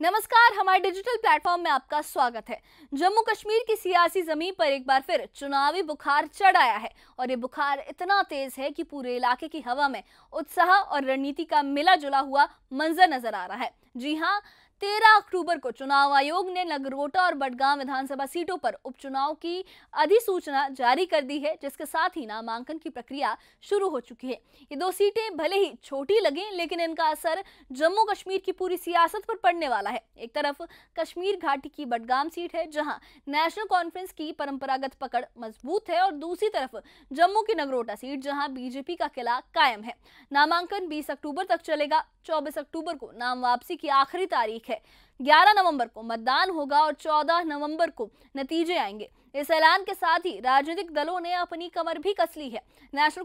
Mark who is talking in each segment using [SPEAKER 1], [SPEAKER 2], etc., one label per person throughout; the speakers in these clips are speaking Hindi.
[SPEAKER 1] नमस्कार, हमारे डिजिटल प्लेटफॉर्म में आपका स्वागत है। जम्मू कश्मीर की सियासी जमीन पर एक बार फिर चुनावी बुखार चढ़ आया है और ये बुखार इतना तेज है कि पूरे इलाके की हवा में उत्साह और रणनीति का मिला जुला हुआ मंजर नजर आ रहा है। जी हां, 13 अक्टूबर को चुनाव आयोग ने नगरोटा और बडगाम विधानसभा सीटों पर उपचुनाव की अधिसूचना जारी कर दी है, जिसके साथ ही नामांकन की प्रक्रिया शुरू हो चुकी है। ये दो सीटें भले ही छोटी लगें, लेकिन इनका असर जम्मू कश्मीर की पूरी सियासत पर पड़ने वाला है। एक तरफ कश्मीर घाटी की बडगाम सीट है, जहां नेशनल कॉन्फ्रेंस की परंपरागत पकड़ मजबूत है, और दूसरी तरफ जम्मू की नगरोटा सीट, जहां बीजेपी का किला कायम है। नामांकन 20 अक्टूबर तक चलेगा। 24 अक्टूबर को नाम वापसी की आखिरी तारीख है। 11 नवंबर को मतदान होगा और 14 नवंबर को नतीजे आएंगे। इस ऐलान के साथ ही राजनीतिक दलों ने अपनी कमर भी कस ली है। नेशनल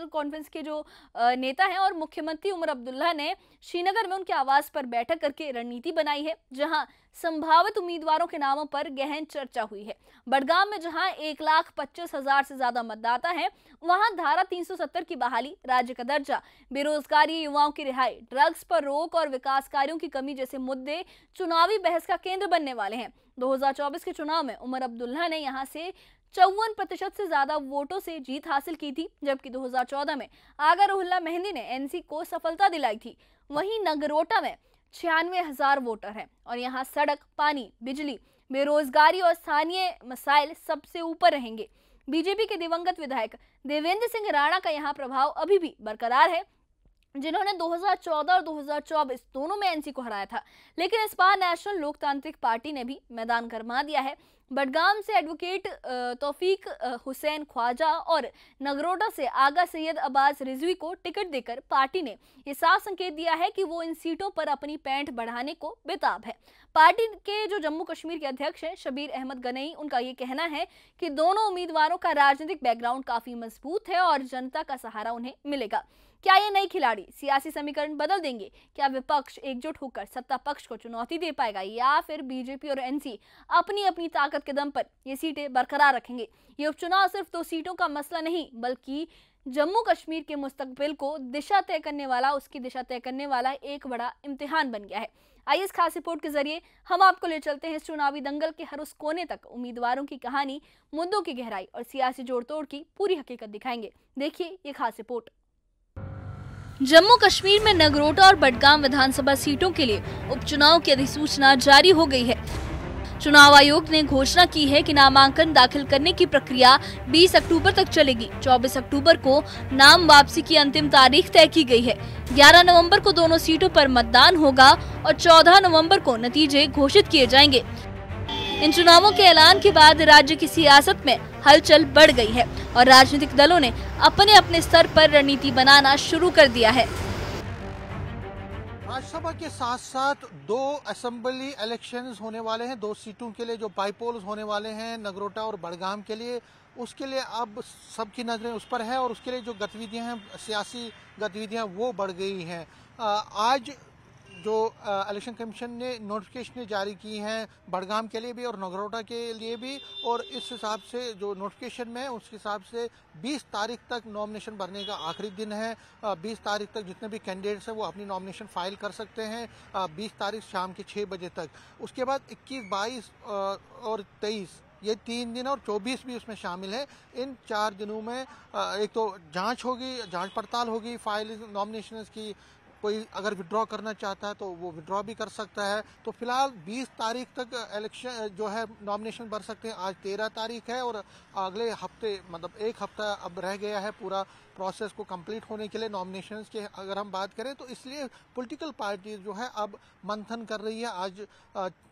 [SPEAKER 1] कॉन्फ्रेंस के जो नेता हैं और मुख्यमंत्री उमर अब्दुल्ला ने श्रीनगर में उनके आवास पर बैठक करके रणनीति बनाई है, जहां संभावित उम्मीदवारों के नामों पर गहन चर्चा हुई है। बडगाम में जहां 1,25,000 से ज्यादा मतदाता हैं, वहां धारा 370 की बहाली, राज्य का दर्जा, बेरोजगारी, युवाओं की रिहाई, ड्रग्स पर रोक और विकास कार्यों की कमी जैसे मुद्दे चुनावी बहस का केंद्र बनने वाले हैं। 2024 के चुनाव में उमर अब्दुल्ला ने यहां से 54% से ज्यादा वोटों से जीत हासिल की थी, जबकि 2014 में आगा रुहुल्ला मेहंदी ने एनसी को सफलता दिलाई थी। वहीं नगरोटा में 96,000 वोटर हैं और यहाँ सड़क, पानी, बिजली, बेरोजगारी और स्थानीय मसाइल सबसे ऊपर रहेंगे। बीजेपी के दिवंगत विधायक देवेंद्र सिंह राणा का यहाँ प्रभाव अभी भी बरकरार है, जिन्होंने 2014 और 2024 दोनों में एनसी को हराया था। लेकिन इस बार नेशनल लोकतांत्रिक पार्टी ने भी मैदान गरमा दिया है। बडगाम से एडवोकेट तौफीक हुसैन ख्वाजा और नगरोटा से आगा सैयद अब्बास रिजवी को टिकट देकर पार्टी ने ये साफ संकेत दिया है कि वो इन सीटों पर अपनी पैंठ बढ़ाने को बेताब है। पार्टी के जो जम्मू कश्मीर के अध्यक्ष हैं शबीर अहमद गनई, उनका ये कहना है कि दोनों उम्मीदवारों का राजनीतिक बैकग्राउंड काफी मजबूत है और जनता का सहारा उन्हें मिलेगा। क्या ये नए खिलाड़ी सियासी समीकरण बदल देंगे? क्या विपक्ष एकजुट होकर सत्ता पक्ष को चुनौती दे पाएगा, या फिर बीजेपी और एनसी अपनी अपनी ताकत के दम पर ये सीटें बरकरार रखेंगे? ये उपचुनाव सिर्फ 2 सीटों का मसला नहीं, बल्कि जम्मू कश्मीर के मुस्तकबिल को दिशा तय करने वाला, उसकी दिशा तय करने वाला एक बड़ा इम्तिहान बन गया है। आइए इस खास रिपोर्ट के जरिए हम आपको ले चलते हैं इस चुनावी दंगल के हर उस कोने तक। उम्मीदवारों की कहानी, मुद्दों की गहराई और सियासी जोड़ तोड़ की पूरी हकीकत दिखाएंगे। देखिए ये खास रिपोर्ट। जम्मू कश्मीर में नगरोटा और बडगाम विधानसभा सीटों के लिए उपचुनाव की अधिसूचना जारी हो गई है। चुनाव आयोग ने घोषणा की है कि नामांकन दाखिल करने की प्रक्रिया 20 अक्टूबर तक चलेगी। 24 अक्टूबर को नाम वापसी की अंतिम तारीख तय की गई है। 11 नवंबर को दोनों सीटों पर मतदान होगा और 14 नवंबर को नतीजे घोषित किए जाएंगे। इन चुनावों के ऐलान के बाद राज्य की सियासत में हलचल बढ़ गई है और राजनीतिक दलों ने अपने अपने स्तर पर रणनीति बनाना शुरू कर दिया है।
[SPEAKER 2] राज्यसभा के साथ साथ 2 असेंबली इलेक्शंस होने वाले हैं, 2 सीटों के लिए जो बाईपोल्स होने वाले हैं नगरोटा और बडगाम के लिए। उसके लिए अब सबकी नजरें उस पर है और उसके लिए जो गतिविधियां हैं, सियासी गतिविधियां, वो बढ़ गई हैं। आज जो इलेक्शन कमीशन ने नोटिफिकेशन जारी की हैं बडगाम के लिए भी और नगरोटा के लिए भी, और इस हिसाब से जो नोटिफिकेशन में उस हिसाब से 20 तारीख तक नॉमिनेशन भरने का आखिरी दिन है। 20 तारीख तक जितने भी कैंडिडेट्स हैं वो अपनी नॉमिनेशन फाइल कर सकते हैं 20 तारीख शाम के 6 बजे तक। उसके बाद 21, 22 और 23 ये 3 दिन और 24 भी उसमें शामिल है। इन 4 दिनों में एक तो जांच होगी, जांच पड़ताल होगी फाइल नॉमिनेशन की। कोई अगर विड्रॉ करना चाहता है तो वो विड्रॉ भी कर सकता है। तो फिलहाल 20 तारीख तक इलेक्शन जो है नॉमिनेशन भर सकते हैं। आज 13 तारीख है और अगले हफ्ते, मतलब 1 हफ्ता अब रह गया है पूरा प्रोसेस को कंप्लीट होने के लिए नॉमिनेशंस के अगर हम बात करें तो। इसलिए पॉलिटिकल पार्टी जो है अब मंथन कर रही है। आज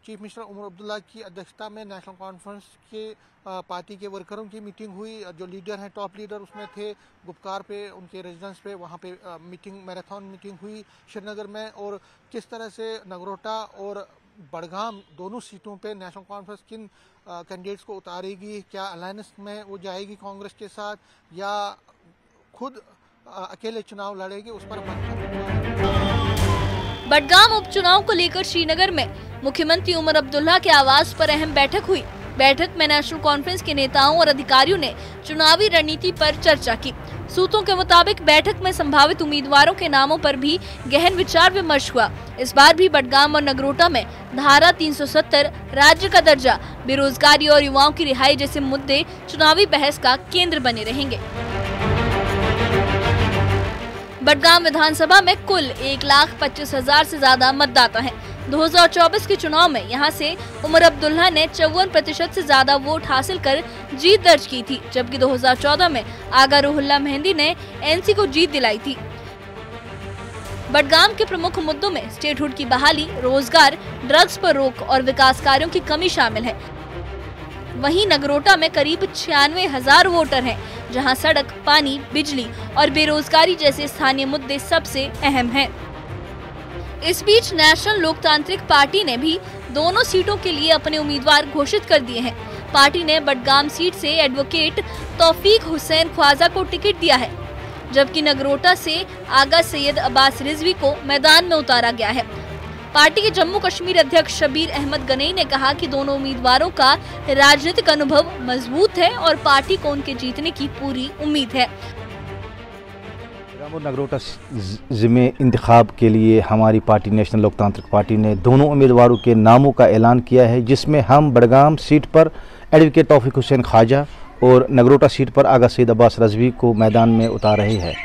[SPEAKER 2] चीफ मिनिस्टर उमर अब्दुल्ला की अध्यक्षता में नेशनल कॉन्फ्रेंस के पार्टी के वर्करों की मीटिंग हुई। जो लीडर हैं, टॉप लीडर उसमें थे गुपकार पे, उनके रेजिडेंस पे, वहाँ पे मीटिंग, मैराथन मीटिंग हुई श्रीनगर में। और किस तरह से नगरोटा और बडगाम दोनों सीटों पे नेशनल कॉन्फ्रेंस किन कैंडिडेट्स को उतारेगी, क्या अलायंस में वो जाएगी कांग्रेस के साथ या खुद अकेले चुनाव लड़ेगी, उस पर
[SPEAKER 1] बडगाम उपचुनाव को लेकर श्रीनगर में मुख्यमंत्री उमर अब्दुल्ला के आवास पर अहम बैठक हुई। बैठक में नेशनल कॉन्फ्रेंस के नेताओं और अधिकारियों ने चुनावी रणनीति पर चर्चा की। सूत्रों के मुताबिक बैठक में संभावित उम्मीदवारों के नामों पर भी गहन विचार विमर्श हुआ। इस बार भी बडगाम और नगरोटा में धारा 370, राज्य का दर्जा, बेरोजगारी और युवाओं की रिहाई जैसे मुद्दे चुनावी बहस का केंद्र बने रहेंगे। बडगाम विधानसभा में कुल 1,25,000 से ज्यादा मतदाता हैं। 2024 के चुनाव में यहां से उमर अब्दुल्ला ने 54% से ज्यादा वोट हासिल कर जीत दर्ज की थी, जबकि 2014 में आगा रुहुल्ला मेहंदी ने एनसी को जीत दिलाई थी। बडगाम के प्रमुख मुद्दों में स्टेटहुड की बहाली, रोजगार, ड्रग्स पर रोक और विकास कार्यों की कमी शामिल है। वहीं नगरोटा में करीब 96,000 वोटर हैं, जहां सड़क, पानी, बिजली और बेरोजगारी जैसे स्थानीय मुद्दे सबसे अहम हैं। इस बीच नेशनल लोकतांत्रिक पार्टी ने भी दोनों सीटों के लिए अपने उम्मीदवार घोषित कर दिए हैं। पार्टी ने बडगाम सीट से एडवोकेट तौफीक हुसैन ख्वाजा को टिकट दिया है, जबकि नगरोटा से आगा सैयद अब्बास रिजवी को मैदान में उतारा गया है। पार्टी के जम्मू कश्मीर अध्यक्ष शबीर अहमद गनई ने कहा कि दोनों उम्मीदवारों का राजनीतिक अनुभव मजबूत है और पार्टी को उनके जीतने की पूरी उम्मीद है।
[SPEAKER 3] नगरोटा ज़िले इंतखाब के लिए हमारी पार्टी नेशनल लोकतांत्रिक पार्टी ने दोनों उम्मीदवारों के नामों का ऐलान किया है, जिसमें हम बडगाम सीट पर एडवोकेट तौफीक हुसैन ख्वाजा और नगरोटा सीट पर आगा सैयद अब्बास रिजवी को मैदान में उतार रहे हैं।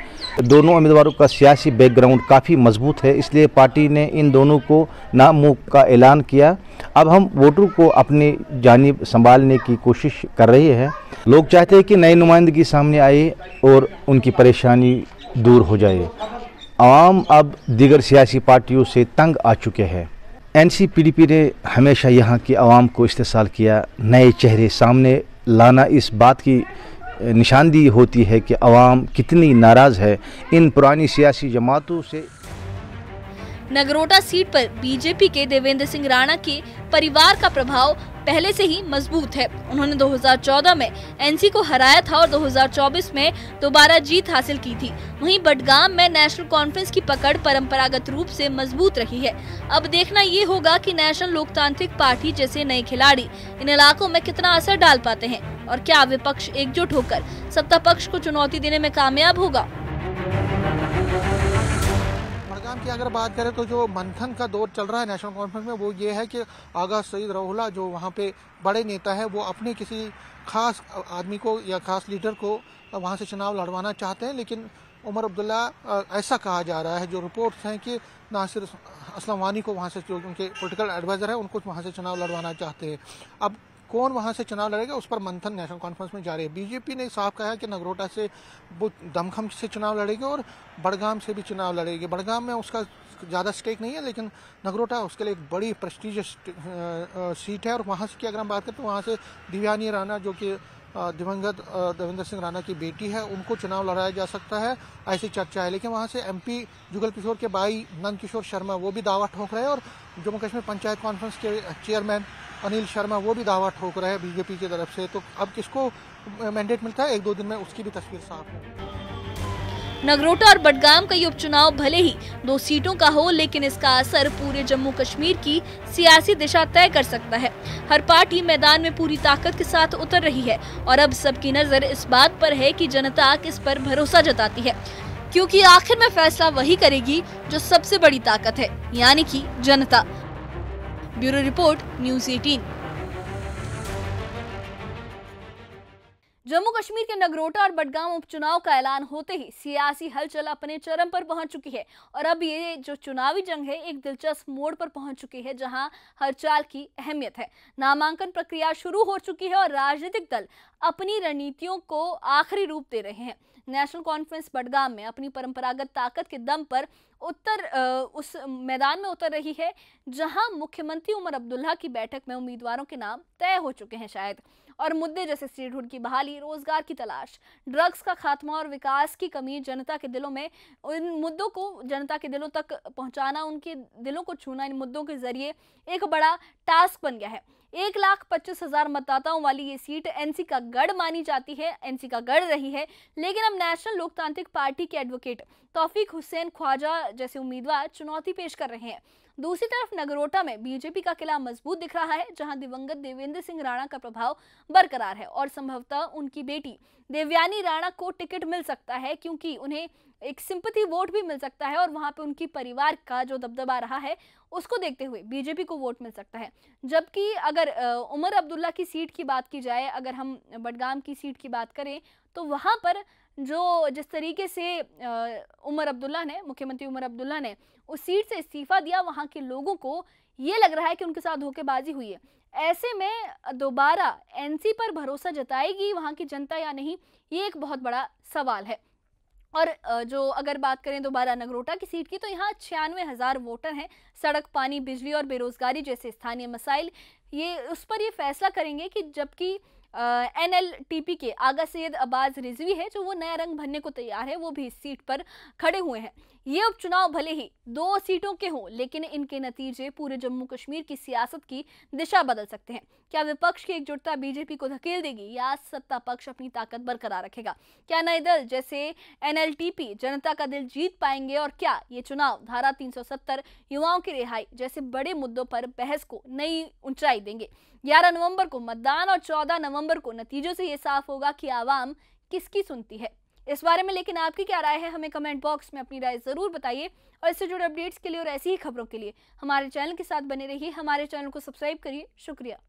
[SPEAKER 3] दोनों उम्मीदवारों का सियासी बैकग्राउंड काफ़ी मजबूत है, इसलिए पार्टी ने इन दोनों को नामों का ऐलान किया। अब हम वोटरों को अपनी जानिब संभालने की कोशिश कर रहे हैं। लोग चाहते हैं कि नई नुमाइंदगी सामने आए और उनकी परेशानी दूर हो जाए। आवाम अब दीगर सियासी पार्टियों से तंग आ चुके हैं। एनसी-पीडीपी ने हमेशा यहाँ की आवाम को इस्तेसाल किया। नए चेहरे सामने लाना इस बात की निशानदेही होती है कि आवाम कितनी नाराज़ है इन पुरानी सियासी जमातों से।
[SPEAKER 1] नगरोटा सीट पर बीजेपी के देवेंद्र सिंह राणा के परिवार का प्रभाव पहले से ही मजबूत है। उन्होंने 2014 में एनसी को हराया था और 2024 में दोबारा जीत हासिल की थी। वहीं बडगाम में नेशनल कॉन्फ्रेंस की पकड़ परंपरागत रूप से मजबूत रही है। अब देखना ये होगा कि नेशनल लोकतांत्रिक पार्टी जैसे नए खिलाड़ी इन इलाकों में कितना असर डाल पाते हैं और क्या विपक्ष एकजुट होकर सत्ता पक्ष को चुनौती देने में कामयाब होगा।
[SPEAKER 2] की अगर बात करें तो जो मंथन का दौर चल रहा है नेशनल कॉन्फ्रेंस में, वो ये है कि आगा सईद रहुल्ला जो वहाँ पे बड़े नेता है, वो अपने किसी खास आदमी को या खास लीडर को वहाँ से चुनाव लड़वाना चाहते हैं। लेकिन उमर अब्दुल्ला, ऐसा कहा जा रहा है, जो रिपोर्ट्स हैं कि नासिर असलम वानी को वहाँ से, जो उनके पॉलिटिकल एडवाइज़र है, उनको वहाँ से चुनाव लड़वाना चाहते हैं। अब कौन वहाँ से चुनाव लड़ेगा, उस पर मंथन नेशनल कॉन्फ्रेंस में जारी है। बीजेपी ने साफ कहा है कि नगरोटा से वो दमखम से चुनाव लड़ेगी और बडगाम से भी चुनाव लड़ेगी। बडगाम में उसका ज़्यादा स्टेक नहीं है, लेकिन नगरोटा उसके लिए एक बड़ी प्रेस्टीजियस सीट है। और वहाँ से की अगर हम बात करें तो वहाँ से दिव्यानी राणा, जो कि दिवंगत देवेंद्र सिंह राणा की बेटी है, उनको चुनाव लड़ाया जा सकता है, ऐसी चर्चा है। लेकिन वहाँ से एमपी जुगल किशोर के भाई नंद किशोर शर्मा वो भी दावा ठोक रहे हैं, और जम्मू कश्मीर पंचायत कॉन्फ्रेंस के चेयरमैन अनिल शर्मा वो भी दावा ठोक रहे हैं बीजेपी की तरफ से। तो अब किसको मैंडेट मिलता है, 1-2 दिन में उसकी भी तस्वीर साफ है।
[SPEAKER 1] नगरोटा और बडगाम का ये उपचुनाव भले ही 2 सीटों का हो, लेकिन इसका असर पूरे जम्मू कश्मीर की सियासी दिशा तय कर सकता है। हर पार्टी मैदान में पूरी ताकत के साथ उतर रही है और अब सबकी नजर इस बात पर है कि जनता किस पर भरोसा जताती है, क्योंकि आखिर में फैसला वही करेगी जो सबसे बड़ी ताकत है, यानी कि जनता। Bureau report, news 18। Jammu Kashmir के नगरोटा और बडगाम उपचुनाव का ऐलान होते ही सियासी हलचल अपने चरम पर पहुंच चुकी है और अब ये जो चुनावी जंग है एक दिलचस्प मोड़ पर पहुंच चुकी है, जहां हर चाल की अहमियत है। नामांकन प्रक्रिया शुरू हो चुकी है और राजनीतिक दल अपनी रणनीतियों को आखिरी रूप दे रहे हैं। नेशनल कॉन्फ्रेंस बडगाम में अपनी परंपरागत ताकत के दम पर उस मैदान में उतर रही है, जहां मुख्यमंत्री उमर अब्दुल्ला की बैठक में उम्मीदवारों के नाम तय हो चुके हैं शायद, और मुद्दे जैसे स्टेटहुड की बहाली, रोजगार की तलाश, ड्रग्स का खात्मा और विकास की कमी जनता के दिलों में, इन मुद्दों को जनता के दिलों तक पहुंचाना, उनके दिलों को छूना इन मुद्दों के जरिए एक बड़ा टास्क बन गया है। 1,25,000 मतदाताओं वाली ये सीट एनसी का गढ़ मानी जाती है, एनसी का गढ़ रही है, लेकिन अब नेशनल लोकतांत्रिक पार्टी के एडवोकेट तौफीक हुसैन ख्वाजा जैसे उम्मीदवार चुनौती पेश कर रहे हैं। दूसरी तरफ नगरोटा में बीजेपी का किला मजबूत दिख रहा है, जहां दिवंगत देवेंद्र सिंह राणा का प्रभाव बरकरार है और संभवतः उनकी बेटी देवयानी राणा को टिकट मिल सकता है, क्योंकि उन्हें एक सिंपैथी वोट भी मिल सकता है और वहां पे उनकी परिवार का जो दबदबा रहा है उसको देखते हुए बीजेपी को वोट मिल सकता है। जबकि अगर उमर अब्दुल्ला की सीट की बात की जाए, अगर हम बडगाम की सीट की बात करें, तो वहां पर जो जिस तरीके से मुख्यमंत्री उमर अब्दुल्ला ने उस सीट से इस्तीफा दिया, वहां के लोगों को ये लग रहा है कि उनके साथ धोखेबाजी हुई है। ऐसे में दोबारा एनसी पर भरोसा जताएगी वहां की जनता या नहीं, ये एक बहुत बड़ा सवाल है। और जो अगर बात करें दोबारा नगरोटा की सीट की, तो यहाँ 96,000 वोटर हैं। सड़क, पानी, बिजली और बेरोजगारी जैसे स्थानीय मसाइल ये उस पर ये फैसला करेंगे कि जबकि NLTP के आगा सैयद अब्बास रिजवी है, जो वो नया रंग भरने को तैयार है, वो भी इस सीट पर खड़े हुए हैं। ये उपचुनाव भले ही 2 सीटों के हों, लेकिन इनके नतीजे पूरे जम्मू कश्मीर की सियासत की दिशा बदल सकते हैं। क्या विपक्ष की एकजुटता बीजेपी को धकेल देगी या सत्ता पक्ष अपनी ताकत बरकरार रखेगा? क्या नए दल जैसे NLTP जनता का दिल जीत पाएंगे? और क्या ये चुनाव धारा 370, युवाओं की रिहाई जैसे बड़े मुद्दों पर बहस को नई ऊंचाई देंगे? 11 नवंबर को मतदान और 14 नवंबर को नतीजों से ये साफ होगा कि आवाम किसकी सुनती है। इस बारे में लेकिन आपकी क्या राय है, हमें कमेंट बॉक्स में अपनी राय जरूर बताइए। और इससे जुड़े अपडेट्स के लिए और ऐसी ही खबरों के लिए हमारे चैनल के साथ बने रहिए। हमारे चैनल को सब्सक्राइब करिए। शुक्रिया।